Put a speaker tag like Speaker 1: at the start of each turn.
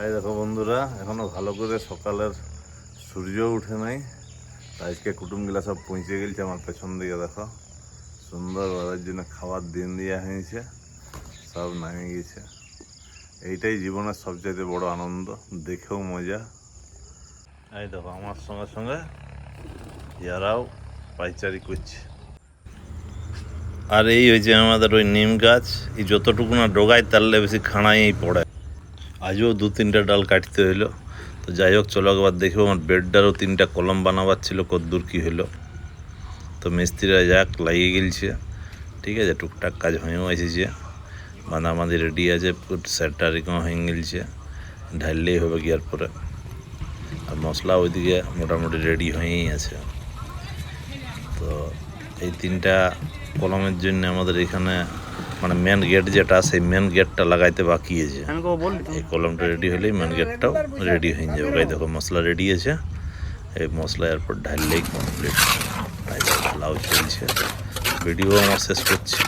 Speaker 1: এই দেখো বন্ধুরা, এখনো ভালো করে সকালের সূর্য উঠে নাই। আজকে কুটুমগুলা সব পৌঁছে গেছে আমার পেছন দিকে। দেখো সুন্দর ওদের জন্য খাবার দিন দেওয়া হয়েছে, সব নামে গেছে। এইটাই জীবনের সবচাইতে বড় আনন্দ, দেখেও মজা। এই দেখো আমার সঙ্গে সঙ্গে ইয়ারাও পাইচারি করছে। আর এই হয়েছে আমাদের ওই নিম গাছ, এই যতটুকু না ডোগায় তারলে বেশি খাড়াই পড়ে। আজও 2-3টা ডাল কাটতে হইলো। তো যাই হোক, চলো একবার দেখবো আমার বেডটারও 3টা কলম বানাবার ছিল, কদ্দূর কী হইলো। তো মিস্ত্রিরা যাক লাগিয়ে গেলছে, ঠিক আছে, টুকটাক কাজ হয়েও এসেছে, বাঁধাবাঁধি রেডি আছে, সেটটারিকও হয়ে গেলছে, ঢাললেই হবে গিয়ার পরে। আর মশলা ওইদিকে মোটামুটি রেডি হয়েই আছে। তো এই 3টা কলমের জন্য আমাদের এখানে মানে মেন গেট যেটা, সেই মেন গেটটা লাগাইতে বাকি আছে। এই কলমটা রেডি হলেই মেন গেটটাও রেডি হয়ে যাবে। গাই দেখো মশলা রেডি আছে, এই মশলা এরপর ঢাললেই কমপ্লিট। লাউ চলছে, ভিডিও আমার শেষ করছি।